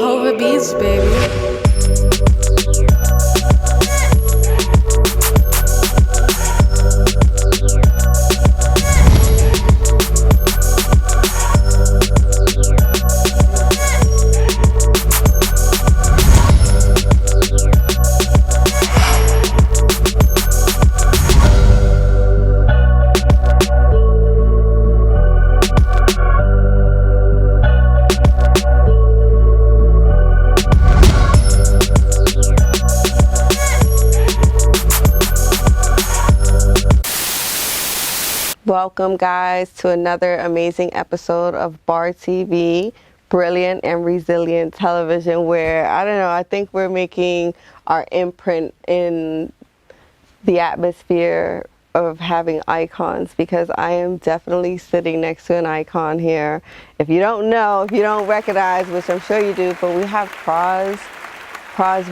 Over beats, baby. Welcome, guys, to another amazing episode of B.A.R TV, brilliant and resilient television, where, I don't know, I think we're making our imprint in the atmosphere of having icons, because I am definitely sitting next to an icon here. If you don't know, if you don't recognize, which I'm sure you do, but we have Pras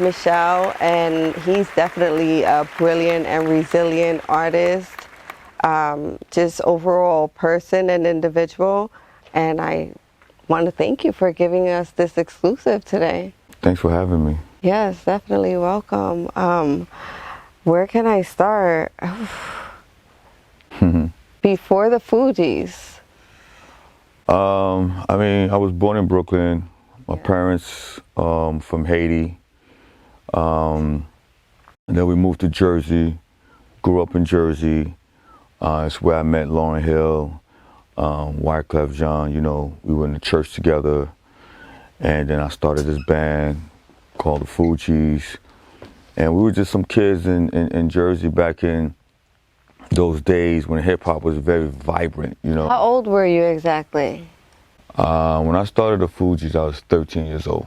Michelle, and he's definitely a brilliant and resilient artist. Just overall person and individual, and I want to thank you for giving us this exclusive today. Thanks for having me. Yes, definitely welcome. Where can I start? Before the Fugees. I mean, I was born in Brooklyn. My parents from Haiti. And then we moved to Jersey, grew up in Jersey. It's where I met Lauryn Hill, Wyclef Jean. You know, we were in the church together, and then I started this band called the Fugees, and we were just some kids in Jersey back in those days when hip hop was very vibrant. You know. How old were you exactly? When I started the Fugees, I was 13 years old.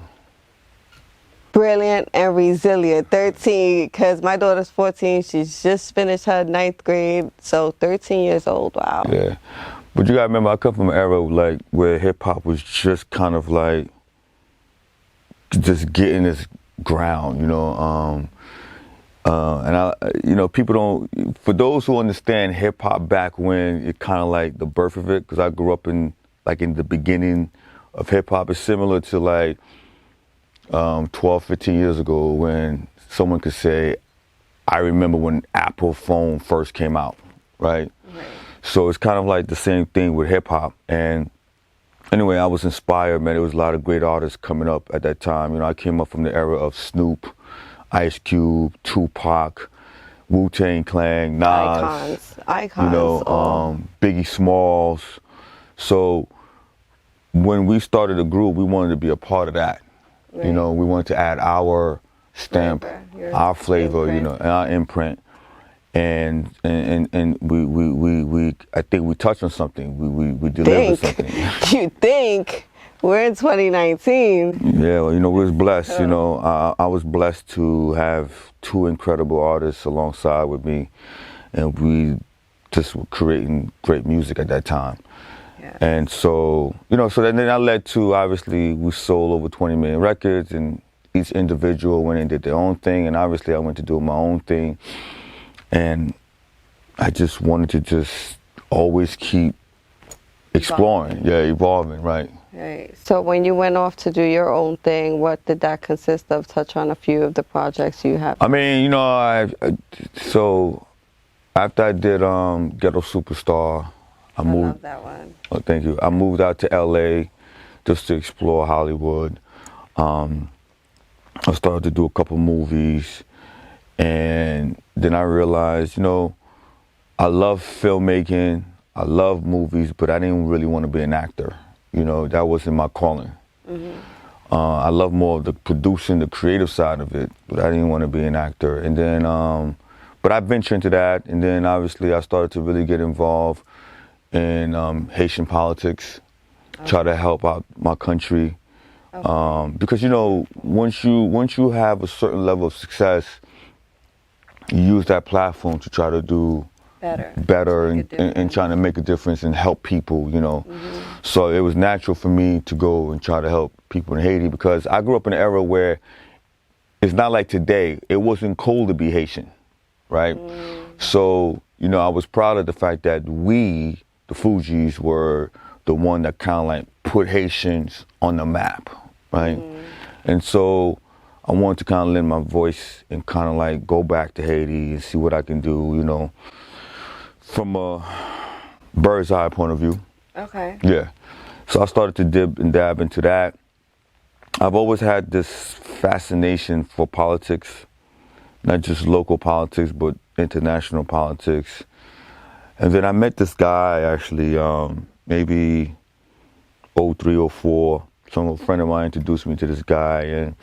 Brilliant and resilient. 13, because my daughter's 14. She's just finished her 9th grade, so 13 years old. Wow. Yeah, but you gotta remember, I come from an era like where hip hop was just kind of like just getting its ground, you know. And I, you know, people don't. For those who understand hip hop back when, it kind of like the birth of it, because I grew up in the beginning of hip hop. It's similar to like 12, 15 years ago when someone could say, I remember when Apple phone first came out, right? So it's kind of like the same thing with hip hop. And anyway, I was inspired, man. There was a lot of great artists coming up at that time. You know, I came up from the era of Snoop, Ice Cube, Tupac, Wu-Tang Clan, Nas. Icons. You know, Biggie Smalls. So when we started the group, we wanted to be a part of that. Right. You know, we wanted to add our stamp, our flavor, imprint. You know, and our imprint, and we I think we touched on something. We delivered something. You think? We're in 2019. Yeah, well, you know, we was blessed. You know, I was blessed to have two incredible artists alongside with me, and we just were creating great music at that time. And so, you know, so then that led to, obviously, we sold over 20 million records, and each individual went and did their own thing, and obviously I went to do my own thing. And I just wanted to just always keep exploring, evolving, right. Right. So when you went off to do your own thing, what did that consist of? Touch on a few of the projects you have. I mean, you know, so after I did Ghetto Superstar, I moved. Love that one. Oh, thank you. I moved out to LA just to explore Hollywood. I started to do a couple movies, and then I realized, you know, I love filmmaking, I love movies, but I didn't really want to be an actor. You know, that wasn't my calling. I love more of the producing, the creative side of it, but I didn't want to be an actor. And then, but I ventured into that, and then obviously I started to really get involved in Haitian politics, try to help out my country. Because, you know, once you have a certain level of success, you use that platform to try to do better and trying to make a difference and help people, you know. So it was natural for me to go and try to help people in Haiti, because I grew up in an era where it's not like today. It wasn't cool to be Haitian, right? So I was proud of the fact that we, the Fugees, were the one that kind of like put Haitians on the map, right? And so I wanted to kind of lend my voice and kind of like go back to Haiti and see what I can do, from a bird's eye point of view. Okay. Yeah. So I started to dib and dab into that. I've always had this fascination for politics, not just local politics, but international politics. And then I met this guy actually, maybe 03, 04. A friend of mine introduced me to this guy, and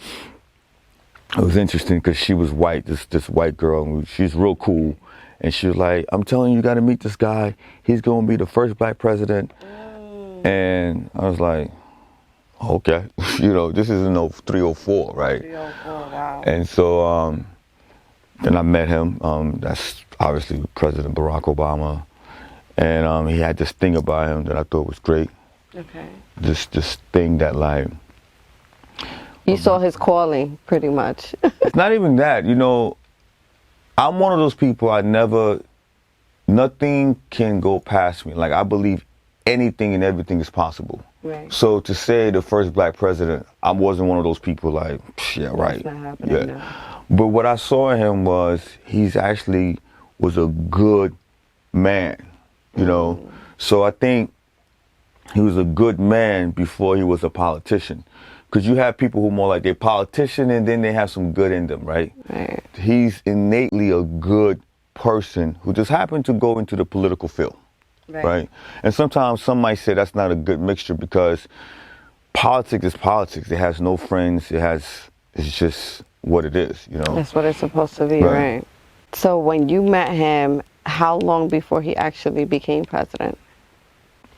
it was interesting because she was white, this white girl, and she's real cool. And she was like, I'm telling you, you got to meet this guy. He's going to be the first black president. And I was like, okay, this is in 03, 04, right? 304, wow. And so then I met him. That's obviously President Barack Obama. And he had this thing about him that I thought was great. Okay. This thing that like... You saw his calling, pretty much. It's not even that, I'm one of those people nothing can go past me. Like, I believe anything and everything is possible. Right. So to say the first black president, I wasn't one of those people like, yeah, right. That's not happening, no. But what I saw in him was he's actually was a good man, So I think he was a good man before he was a politician. Because you have people who are more like they're politician and then they have some good in them, right? Right. He's innately a good person who just happened to go into the political field, right? And sometimes some might say that's not a good mixture because politics is politics. It has no friends. It's just what it is, That's what it's supposed to be, right? So when you met him, how long before he actually became president?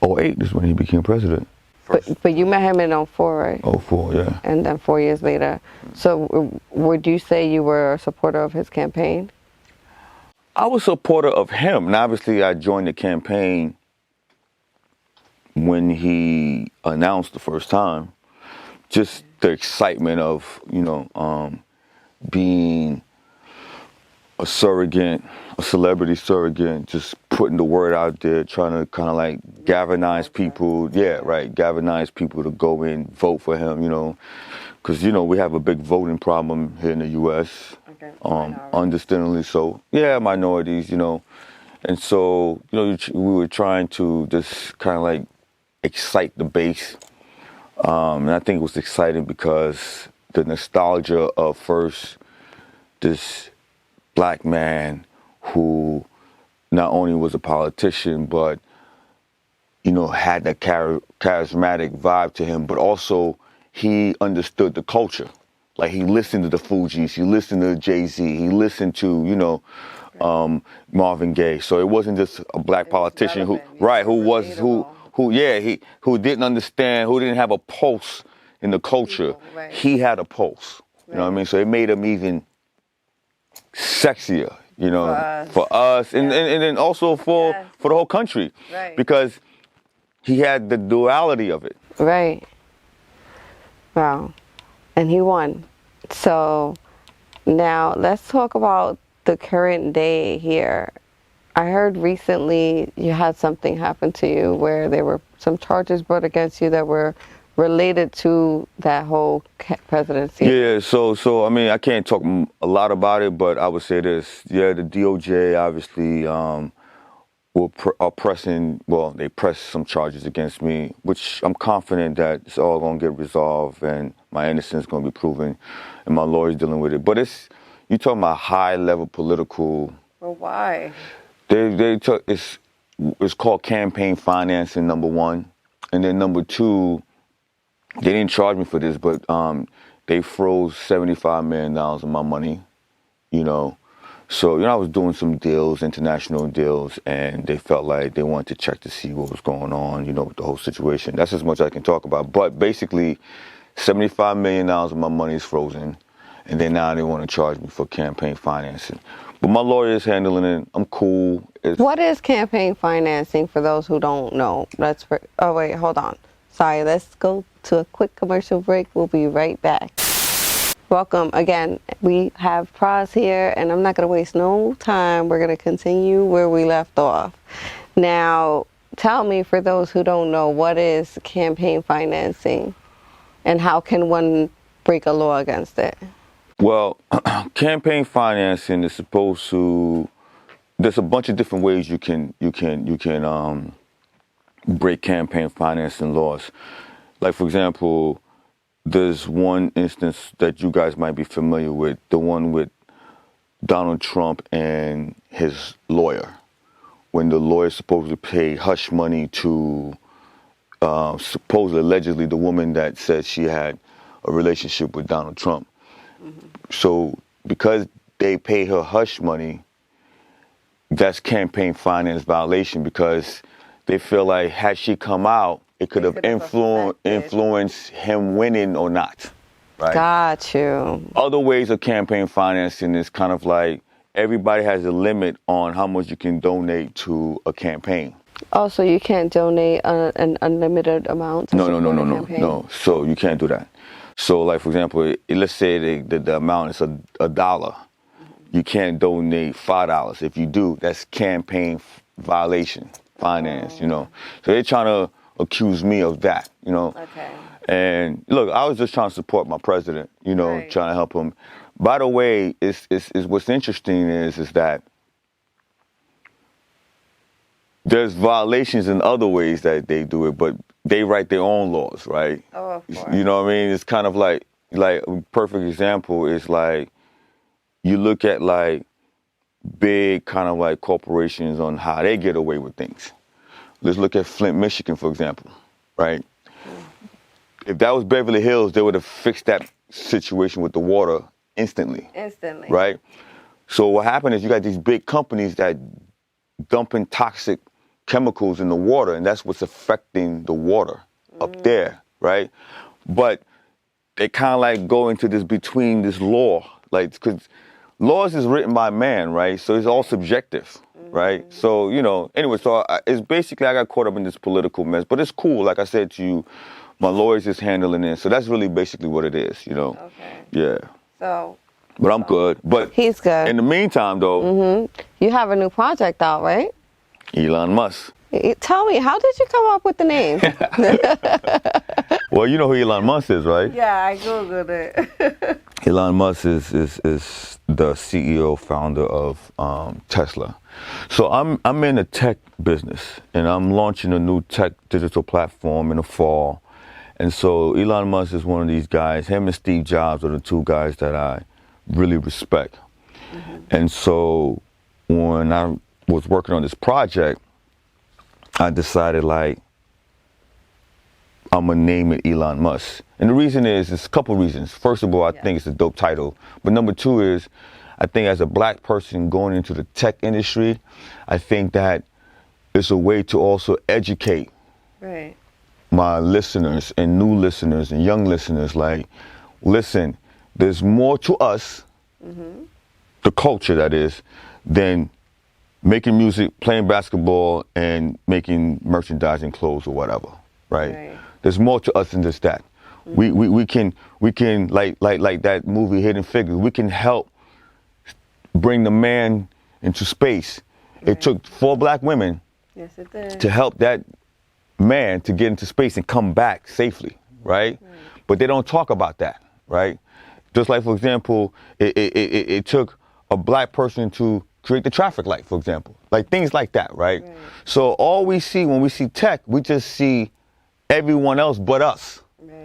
08 is when he became president. But you met him in 04, right? 04, yeah. And then 4 years later. So would you say you were a supporter of his campaign? I was a supporter of him. And obviously, I joined the campaign when he announced the first time. Just the excitement of, being a surrogate, a celebrity surrogate, just putting the word out there, trying to kind of like galvanize people. Yeah, right. Galvanize people to go in, vote for him, because, we have a big voting problem here in the U.S. Okay. Understandably so. Yeah, minorities, And so, we were trying to just kind of like excite the base. And I think it was exciting because the nostalgia of first this black man who not only was a politician, but, had that charismatic vibe to him, but also he understood the culture. Like he listened to the Fugees, he listened to Jay-Z, he listened to, Marvin Gaye. So it wasn't just a black politician who didn't understand, who didn't have a pulse in the culture. Right. He had a pulse. You know what I mean? So it made him even sexier, for us and then also for the whole country. Right. Because he had the duality of it. Right. Wow. And he won. So now let's talk about the current day here. I heard recently you had something happen to you where there were some charges brought against you that were related to that whole presidency. Yeah, so I mean, I can't talk a lot about it, but I would say this. Yeah, the DOJ obviously are pressing, they pressed some charges against me, which I'm confident that it's all going to get resolved and my innocence is going to be proven and my lawyer's dealing with it. But you're talking about high-level political... Well, why? It's called campaign financing, number one. And then number two, they didn't charge me for this, but they froze $75 million of my money, So, I was doing some deals, international deals, and they felt like they wanted to check to see what was going on, with the whole situation. That's as much as I can talk about. But basically, $75 million of my money is frozen, and then now they want to charge me for campaign financing. But my lawyer is handling it. I'm cool. What is campaign financing for those who don't know? Oh, wait, hold on. Sorry, let's go to a quick commercial break. We'll be right back. Welcome. Again, we have Pras here, and I'm not going to waste no time. We're going to continue where we left off. Now, tell me, for those who don't know, what is campaign financing, and how can one break a law against it? Well, campaign financing is supposed to. There's a bunch of different ways you can break campaign financing laws. Like, for example, there's one instance that you guys might be familiar with, the one with Donald Trump and his lawyer, when the lawyer supposedly paid hush money to supposedly, allegedly, the woman that said she had a relationship with Donald Trump. Mm-hmm. So because they paid her hush money, that's campaign finance violation, because they feel like had she come out, it could have influenced him winning or not. Right? Got you. Other ways of campaign financing is kind of like everybody has a limit on how much you can donate to a campaign. Oh, so you can't donate an unlimited amount? No. So you can't do that. So, like, for example, let's say the amount is $1. Mm-hmm. You can't donate $5. If you do, that's campaign violation, finance, you know. So they're trying to accuse me of that, you know. Okay. And look, I was just trying to support my president, you know, right. Trying to help him. By the way, it's what's interesting is that there's violations in other ways that they do it, but they write their own laws, right? Oh, of course. You know what I mean? It's kind of like a perfect example is like you look at like big kind of like corporations on how they get away with things. Let's look at Flint, Michigan, for example, right? If that was Beverly Hills, they would have fixed that situation with the water instantly. Instantly. Right? So what happened is you got these big companies that dumping toxic chemicals in the water, and that's what's affecting the water up there, right? But they kind of like go into between this law, like, because laws is written by man, right? So it's all subjective. Right. So, you know, anyway, so it's basically I got caught up in this political mess, but it's cool. Like I said to you, my lawyers is handling it. So that's really basically what it is, you know. Okay. Yeah. So. But I'm good. But he's good. In the meantime, though. You have a new project out, right? Elon Musk. Tell me, how did you come up with the name? Well, you know who Elon Musk is, right? Yeah, I Googled it. Elon Musk is the CEO, founder of Tesla. So I'm in the tech business, and I'm launching a new tech digital platform in the fall. And so Elon Musk is one of these guys. Him and Steve Jobs are the two guys that I really respect. Mm-hmm. And so when I was working on this project, I decided, like, I'm going to name it Elon Musk. And the reason is, it's a couple reasons. First of all, I think it's a dope title. But number two is, I think as a black person going into the tech industry, I think that it's a way to also educate my listeners and new listeners and young listeners. Like, listen, there's more to us, the culture that is, than making music, playing basketball, and making merchandising, clothes, or whatever, right? There's more to us than just that. We can like that movie Hidden Figures. We can help bring the man into space. It took 4 black women to help that man to get into space and come back safely, right? But they don't talk about that, right? Just like, for example, it took a black person to create the traffic light, for example. Like things like that, right? So all we see when we see tech, we just see everyone else but us.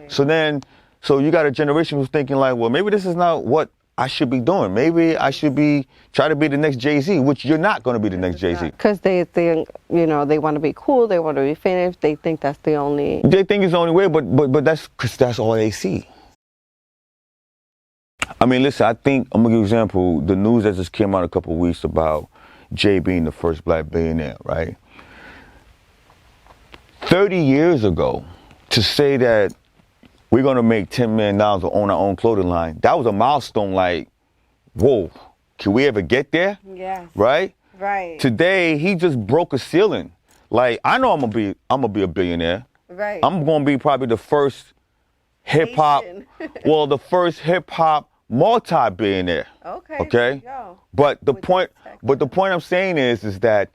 So you got a generation who's thinking like, well, maybe this is not what I should be doing. Maybe I should be try to be the next Jay-Z, which you're not going to be the next Jay-Z. Because they think, you know, they want to be cool, they want to be famous, they think that's the only... They think it's the only way, but that's because that's all they see. I mean, listen, I think, I'm going to give you an example. The news that just came out a couple of weeks about Jay being the first black billionaire, right? 30 years ago, to say that we're going to make $10 million to own our own clothing line, that was a milestone. Like, whoa, can we ever get there? Yes. Right? Right. Today, he just broke a ceiling. Like, I know I'm gonna be a billionaire. Right. I'm going to be probably the first hip-hop, well, the first hip-hop multi-billionaire. Okay. Okay. Yo. But the With point, tech. but the point I'm saying is that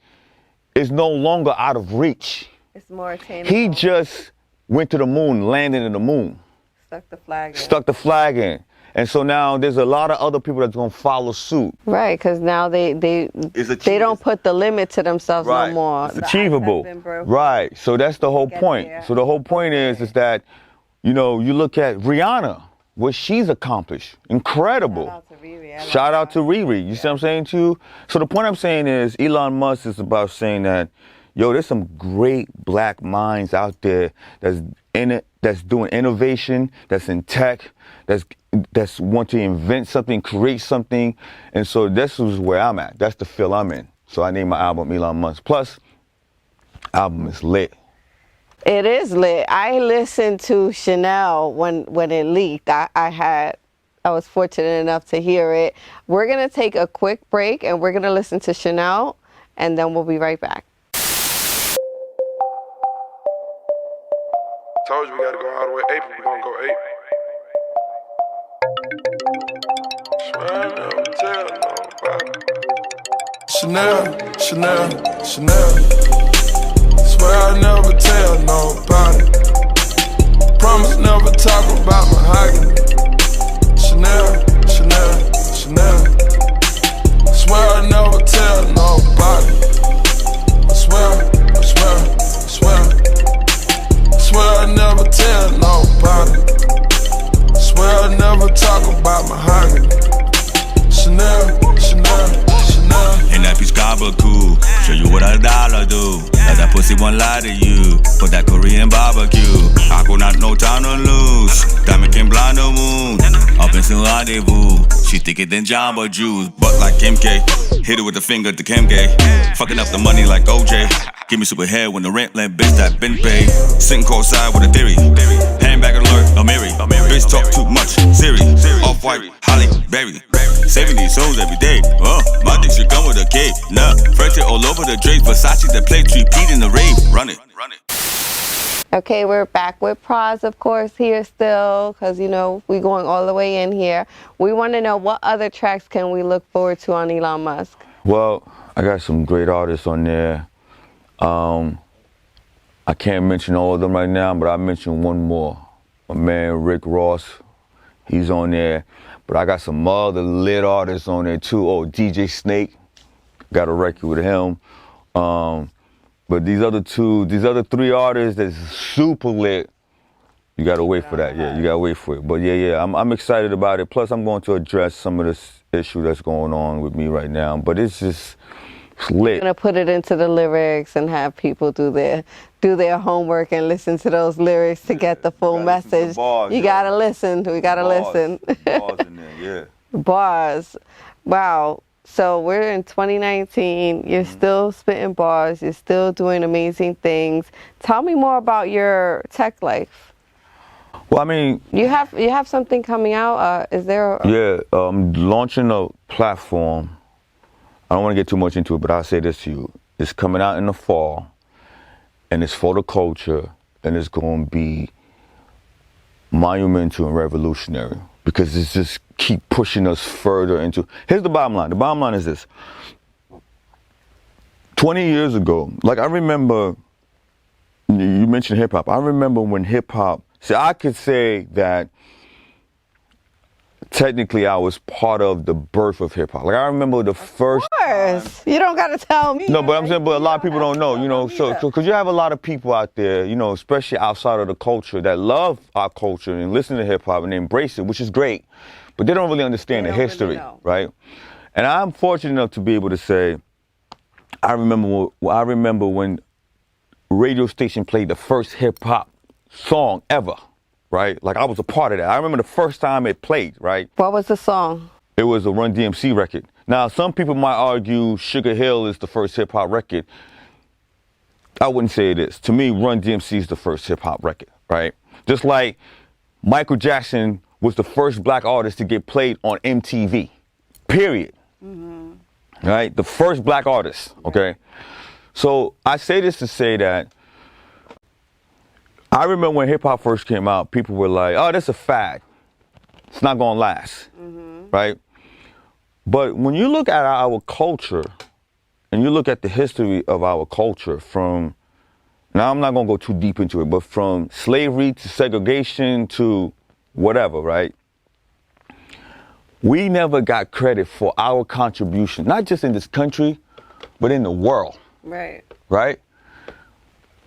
it's no longer out of reach. It's more attainable. He just went to the moon, landed in the moon, stuck the flag in. stuck the flag in, and so now there's a lot of other people that's gonna follow suit. Right, because now they don't put the limit to themselves no more. It's The ice achievable. has been broken. Right. So that's the whole Get point. there. So the whole point is that, you know, you look at Rihanna, what she's accomplished. Incredible. Shout out to Riri. I Shout love out to Riri. You see what I'm saying to you? So the point I'm saying is Elon Musk is about saying that, yo, there's some great black minds out there that's in it, that's doing innovation, that's in tech, that's want to invent something, create something. And so this is where I'm at. That's the feel I'm in. So I named my album Elon Musk. Plus, album is lit. It is lit. I listened to Chanel when it leaked. I was fortunate enough to hear it. We're gonna take a quick break and we're gonna listen to Chanel, and then we'll be right back. Told you we gotta go all the way April. We gonna go April. Swear I never tell nobody. Chanel, Chanel, Chanel. Swear I never tell nobody. Promise never talk about mahogany. Chanel, Chanel, Chanel. Swear I never tell nobody. I swear, I swear, I swear. I swear I never tell nobody. I swear I never talk about mahogany. Chanel, Chanel, Chanel. And that piece cool. Show you what $1 do. Let that pussy won't lie to you. Put that Korean barbecue. I go not no time to lose. Diamond can blind the moon. Up in some rendezvous. She thicker than Jamba Juice. Butt like Kim K. Hit her with the finger to Kim K. Fucking up the money like OJ. Give me super head when the rent land bitch that been paid. Sitting courtside with a theory. Handbag alert, a Mary. Bitch talk too much. Siri. Off-white, Holly Berry. Saving these souls every day. My dick should come with a cape. Nah, French it all over the drapes. Versace the plate, repeat in the rave. Run it, run it. Okay, we're back with Pras, of course, here still, because, you know, we're going all the way in here. We want to know, what other tracks can we look forward to on Elon Musk? Well, I got some great artists on there. I can't mention all of them right now, but I'll mention one more. My man, Rick Ross, he's on there. But I got some other lit artists on there too. Oh, DJ Snake, got a record with him. But these other three artists that's super lit, you gotta wait for that. Yeah, you gotta wait for it. But yeah, I'm excited about it. Plus, I'm going to address some of this issue that's going on with me right now. But it's just lit. I'm gonna put it into the lyrics and have people do their homework and listen to those lyrics to get the full message. Bars, you gotta listen. We gotta listen. Bars in there, yeah. Bars. Wow. So we're in 2019. You're still spitting bars. You're still doing amazing things. Tell me more about your tech life. Well, I mean, You have something coming out. Is there? yeah, I'm launching a platform. I don't want to get too much into it, but I'll say this to you. It's coming out in the fall, and it's for the culture, and it's going to be monumental and revolutionary because it's just keep pushing us further into. Here's the bottom line. The bottom line is this. 20 years ago, like I remember, you mentioned hip hop. I remember when hip hop, see, I could say that technically I was part of the birth of hip hop. Like I remember the first. Of course. You don't gotta tell me. No, but I'm saying, but a lot of people don't know, you know, so because you have a lot of people out there, you know, especially outside of the culture that love our culture and listen to hip hop and embrace it, which is great, but they don't really understand the history, right? And I'm fortunate enough to be able to say, I remember when radio station played the first hip hop song ever, right? Like I was a part of that. I remember the first time it played, right? What was the song? It was a Run DMC record. Now, some people might argue Sugar Hill is the first hip hop record. I wouldn't say it is. To me, Run DMC is the first hip hop record, right? Just like Michael Jackson was the first black artist to get played on MTV, period. Right? The first black artist, okay? So I say this to say that I remember when hip hop first came out, people were like, oh, that's a fad. It's not gonna last, right? But when you look at our culture, and you look at the history of our culture from, now I'm not gonna go too deep into it, but from slavery to segregation to whatever, right? We never got credit for our contribution, not just in this country, but in the world. Right. Right?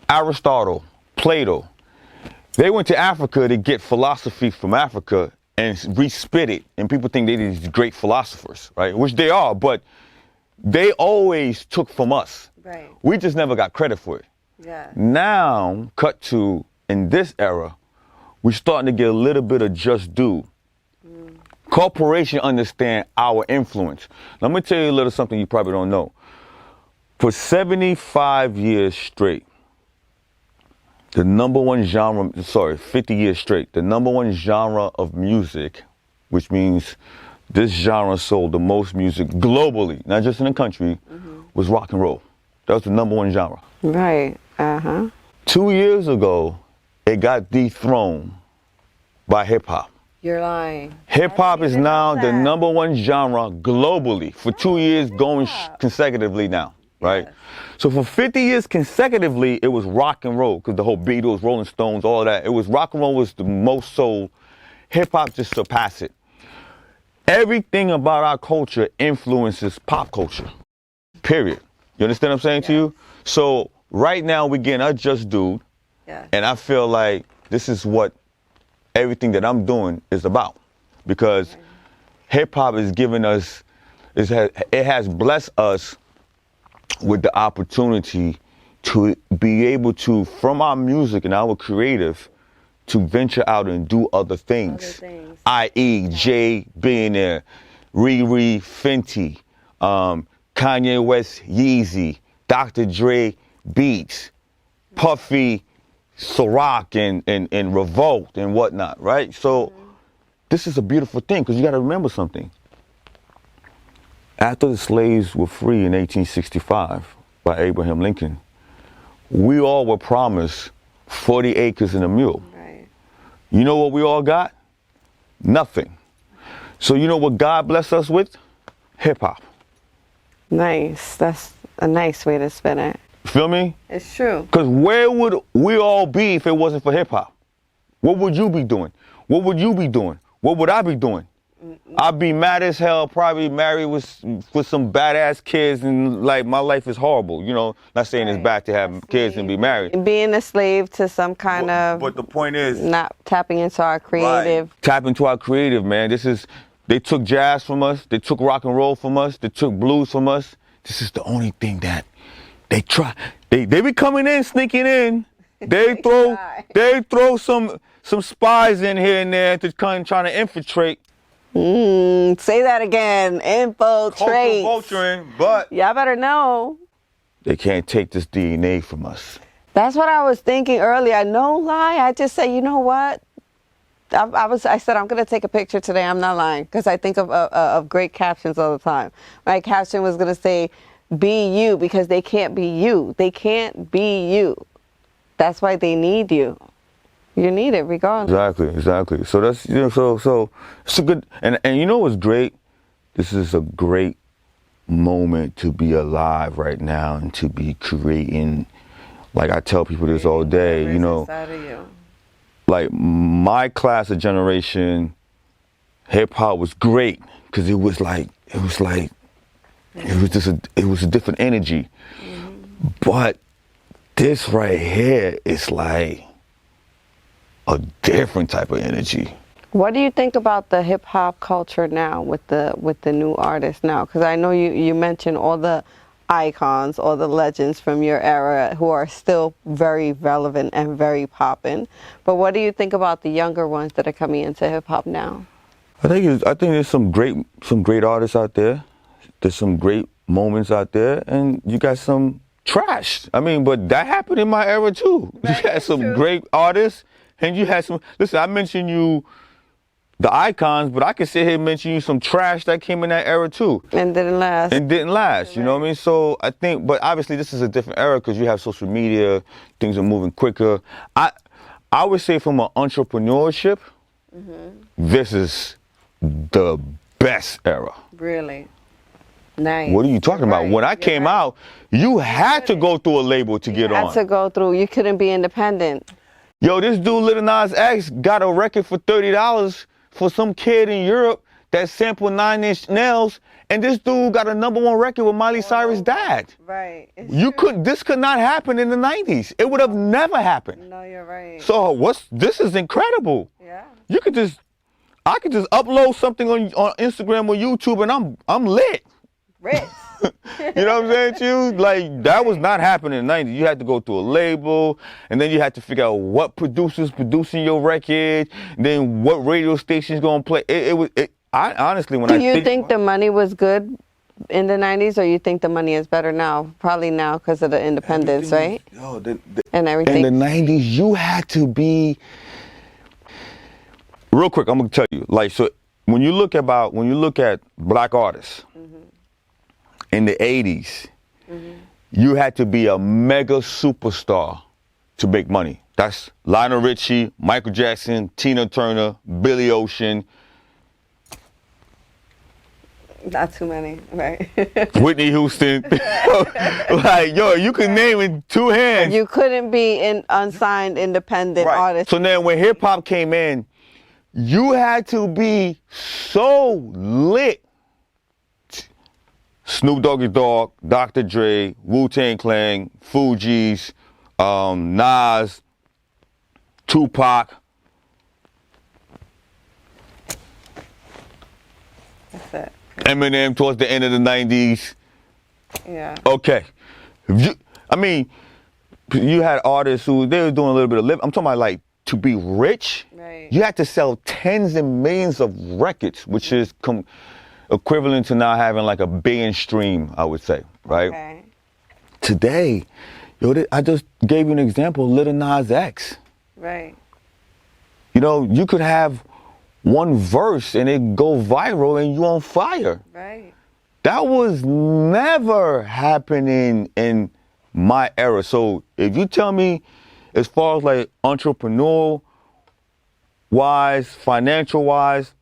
Aristotle, Plato, they went to Africa to get philosophy from Africa and respit it, and people think they're these great philosophers, right? Which they are, but they always took from us. Right. We just never got credit for it. Yeah. Now, cut to, in this era, we're starting to get a little bit of just due. Corporation understand our influence. Let me tell you a little something you probably don't know. For 75 years straight, the number one genre, 50 years straight, the number one genre of music, which means this genre sold the most music globally, not just in the country, was rock and roll. That was the number one genre. Right. Uh-huh. 2 years ago, it got dethroned by hip hop. You're lying. Hip hop is now the number one genre globally for 2 years going consecutively now, right? Yes. So for 50 years consecutively, it was rock and roll, because the whole Beatles, Rolling Stones, all of that. It was rock and roll was the most sold. Hip hop just surpassed it. Everything about our culture influences pop culture, period. You understand what I'm saying to you? So right now we're getting our just due, and I feel like this is what everything that I'm doing is about, because hip hop is giving us, it has blessed us with the opportunity to be able to, from our music and our creative, to venture out and do other things. I.e. Jay Billionaire, Riri Fenty, Kanye West Yeezy, Dr. Dre Beats, Puffy, Ciroc and Revolt and whatnot, right? So this is a beautiful thing, because you got to remember something. After the slaves were free in 1865 by Abraham Lincoln, we all were promised 40 acres and a mule. Right. You know what we all got? Nothing. So you know what God blessed us with? Hip hop. Nice. That's a nice way to spin it. Feel me? It's true. Because where would we all be if it wasn't for hip hop? What would you be doing? What would you be doing? What would I be doing? I'd be mad as hell, probably married with some badass kids, and like my life is horrible. You know, not saying it's bad to have kids and be married. Being a slave to some kind of. But the point is, not tapping into our creative. Right. Tap into our creative, man. They took jazz from us. They took rock and roll from us. They took blues from us. This is the only thing that they try. They be coming in, sneaking in. They throw some spies in here and there to kind of trying to infiltrate. Say that again. Infiltrate. Vulturing, but y'all better know. They can't take this DNA from us. That's what I was thinking earlier. No lie. I just said, you know what? I said I'm gonna take a picture today. I'm not lying, because I think of great captions all the time. My caption was gonna say, "Be you," because they can't be you. They can't be you. That's why they need you. You need it regardless. Exactly. So that's, you know, so it's a good, and you know what's great? This is a great moment to be alive right now and to be creating. Like I tell people this all day, you know. Like my class of generation, hip hop was great, because it was a different energy. But this right here is like a different type of energy. What do you think about the hip hop culture now with the new artists now? Because I know you mentioned all the icons, all the legends from your era who are still very relevant and very poppin'. But what do you think about the younger ones that are coming into hip hop now? I think there's some great artists out there. There's some great moments out there, and you got some trash. I mean, but that happened in my era too. You had some great artists, and you had some. Listen, I mentioned you, the icons, but I could sit here and mention you some trash that came in that era too. And didn't last. You know what I mean? So I think, but obviously this is a different era because you have social media, things are moving quicker. I would say from an entrepreneurship this is the best era. Really? Nice. What are you talking about? When I came out, you had to go through a label to get on. Had to go through. You couldn't be independent. Yo, this dude, Lil Nas X, got a record for $30 for some kid in Europe that sampled 9-inch nails, and this dude got a #1 record with Miley Cyrus' dad. Right. This could not happen in the 90s. It would have never happened. No, you're right. So this is incredible. Yeah. I could just upload something on Instagram or YouTube and I'm lit. Rich. You know what I'm saying to you? Like, that was not happening in the 90s. You had to go through a label, and then you had to figure out what producers producing your record, then what radio station's gonna play. I honestly, when Do you think the money was good in the 90s, or you think the money is better now? Probably now because of the independence, right? And everything. In the 90s, you had to be... Real quick, I'm gonna tell you. Like, so when you look at black artists in the 80s, you had to be a mega superstar to make money. That's Lionel Richie, Michael Jackson, Tina Turner, Billy Ocean. Not too many, right? Whitney Houston. Like, yo, you could name in two hands. You couldn't be an unsigned independent artist. So then when hip hop came in, you had to be so lit. Snoop Doggy Dogg, Dr. Dre, Wu-Tang Clan, Fugees, Nas, Tupac. That's it. Eminem towards the end of the 90s. Yeah. Okay. You had artists who, they were doing a little bit of living. I'm talking about, like, to be rich, you had to sell tens and millions of records, which is equivalent to now having like a billion stream, I would say, right? Okay. Today, I just gave you an example, Lil Nas X. Right. You know, you could have one verse and it go viral and you on fire. Right. That was never happening in my era. So if you tell me, as far as like entrepreneurial wise, financial wise,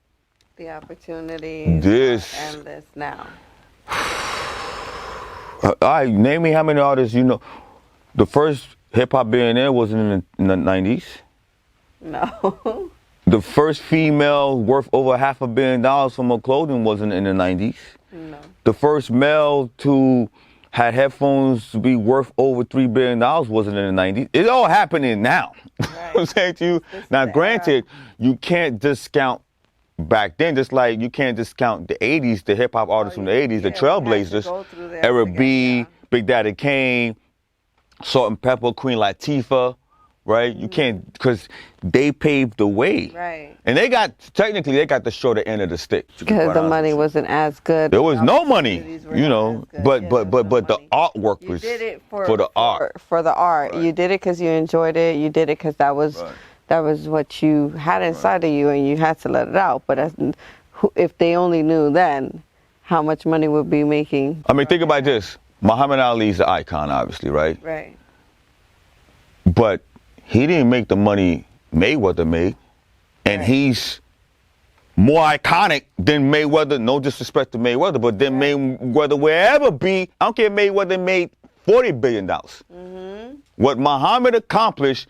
the opportunities are endless now. All right, name me how many artists you know. The first hip hop billionaire wasn't in the 90s. No. The first female worth over $500 million from her clothing wasn't in the 90s. No. The first male to had headphones to be worth over $3 billion wasn't in the 90s. It's all happening now. Right. I'm saying to you. Now, granted, you can't discount back then, just like you can't discount the 80s, the hip hop artists from the 80s, the Trailblazers, Eric B, Big Daddy Kane, Salt and Pepper, Queen Latifah, right? You can't, because they paved the way. Right. And they got the shorter end of the stick. Because the money wasn't as good. There was no money, you know, but the artwork was for the art. For the art. Right. You did it because you enjoyed it. You did it because that was what you had inside of you, and you had to let it out. But if they only knew then how much money we'd be making. I mean, think about this. Muhammad Ali's the icon, obviously, right? Right. But he didn't make the money Mayweather made, and he's more iconic than Mayweather. No disrespect to Mayweather, but then Mayweather will ever be. I don't care if Mayweather made $40 billion. Mm-hmm. What Muhammad accomplished,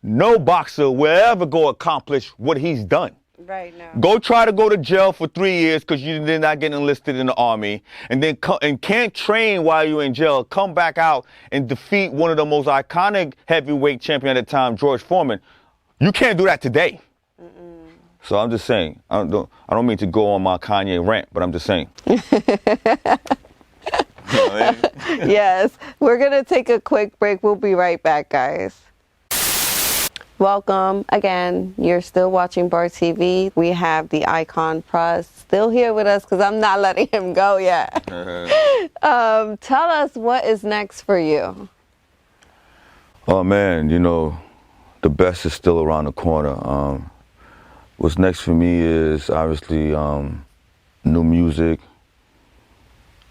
no boxer will ever go accomplish what he's done. Right now. Go try to go to jail for 3 years because you did not get enlisted in the army, and then can't train while you're in jail. Come back out and defeat one of the most iconic heavyweight champion at the time, George Foreman. You can't do that today. Mm-mm. So I'm just saying. I don't mean to go on my Kanye rant, but I'm just saying. Yes, we're gonna take a quick break. We'll be right back, guys. Welcome again. You're still watching BAR TV. We have the icon Pras still here with us because I'm not letting him go yet. Tell us what is next for you. Oh man, you know, the best is still around the corner. What's next for me is obviously new music,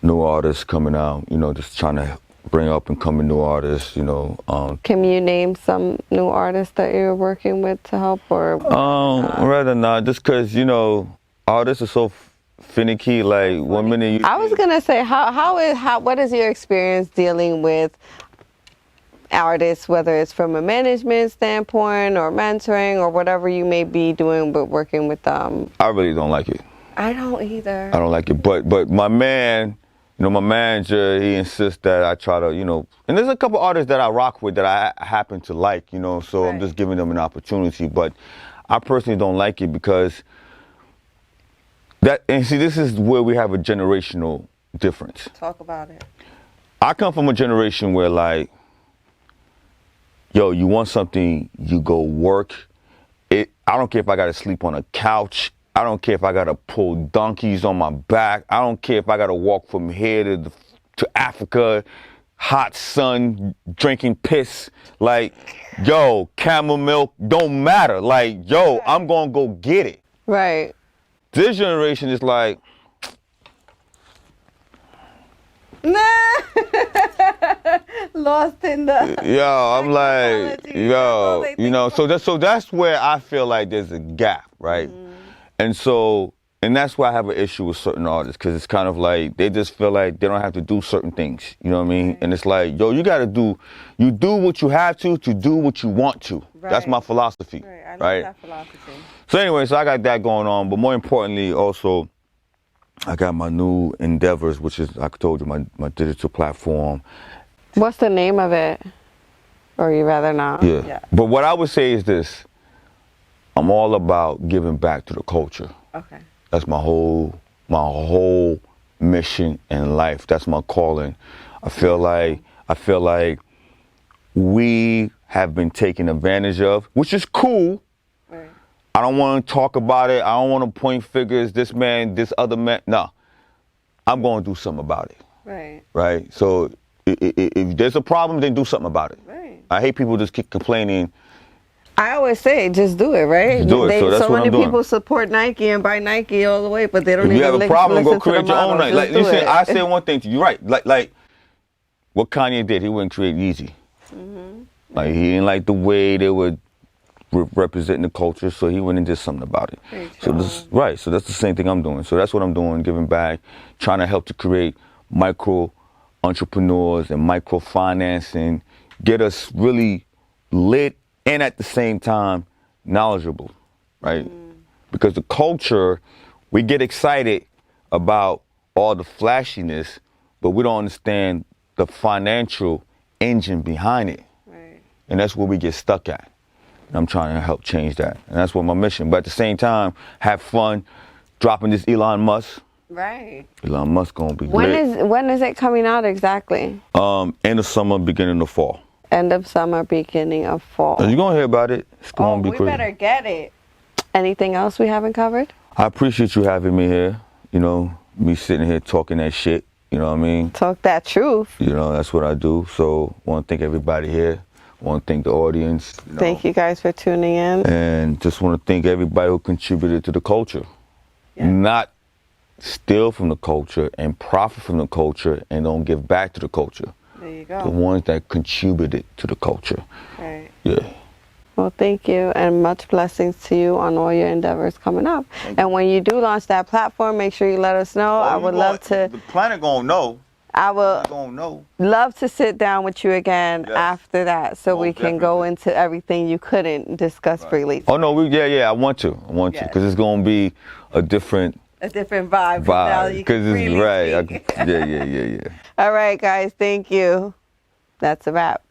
new artists coming out, you know, just trying to bring up and coming new artists, you know. Can you name some new artists that you're working with to help, or? Rather not, just because, you know, artists are so finicky. Like, 1 minute you... I was gonna say, what is your experience dealing with artists, whether it's from a management standpoint or mentoring or whatever you may be doing, but working with them? I really don't like it. I don't either. I don't like it, but my man, you know, my manager, he insists that I try to, you know, and there's a couple artists that I rock with that I happen to like, you know, so I'm just giving them an opportunity, but I personally don't like it because and see, this is where we have a generational difference. Talk about it. I come from a generation where, like, yo, you want something, you go work. I don't care if I got to sleep on a couch. I don't care if I got to pull donkeys on my back. I don't care if I got to walk from here to Africa, hot sun, drinking piss. Like, yo, camel milk, don't matter. Like, yo, I'm going to go get it. Right. This generation is like, lost in the... Yo, I'm like, yo, you know, so that's where I feel like there's a gap, right? Mm-hmm. And that's why I have an issue with certain artists, because it's kind of like they just feel like they don't have to do certain things, you know what I mean? Right. And it's like, yo, you do what you have to do what you want to. Right. That's my philosophy, I love that philosophy. So anyway, so I got that going on, but more importantly, also, I got my new endeavors, which is, like I told you, my digital platform. What's the name of it? Or you rather not? Yeah. But what I would say is this. I'm all about giving back to the culture. Okay. That's my whole mission in life. That's my calling. I feel like we have been taken advantage of, which is cool. Right. I don't want to talk about it. I don't want to point fingers, this man, this other man. No, I'm going to do something about it. Right. Right. So if there's a problem, then do something about it. Right. I hate people just keep complaining. I always say, just do it, right? Do it. So that's what I'm doing. So many people support Nike and buy Nike all the way, but they don't even listen to the If you have a problem, go create your own Nike. Like, listen, I say one thing to you, right? Like what Kanye did, he wouldn't create Yeezy. Mm-hmm. Like, he didn't like the way they were representing the culture, so he went and did something about it. So so that's the same thing I'm doing. So that's what I'm doing, giving back, trying to help to create micro entrepreneurs and microfinancing, get us really lit and at the same time knowledgeable, right? Because the culture, we get excited about all the flashiness, but we don't understand the financial engine behind it. Right. And that's where we get stuck at. And I'm trying to help change that. And that's what my mission. But at the same time, have fun dropping this Elon Musk. Right. Elon Musk gonna be great. When is it coming out exactly? End of summer, beginning of fall. End of summer, beginning of fall. You're gonna hear about it. It's gonna be crazy. We better get it. Anything else we haven't covered? I appreciate you having me here. You know, me sitting here talking that shit. You know what I mean? Talk that truth. You know, that's what I do. So, want to thank everybody here. Want to thank the audience. Thank you guys for tuning in. And just want to thank everybody who contributed to the culture. Yeah. Not steal from the culture and profit from the culture and don't give back to the culture. There you go. The ones that contributed to the culture. Right. Yeah. Well, thank you, and much blessings to you on all your endeavors coming up. And when you do launch that platform, make sure you let us know. I would love to. The planet gonna know. I will love to sit down with you again after that, so we can go into everything you couldn't discuss freely. Oh no, I want to, because it's gonna be a different vibe. Because it's right. Yeah. All right, guys. Thank you. That's a wrap.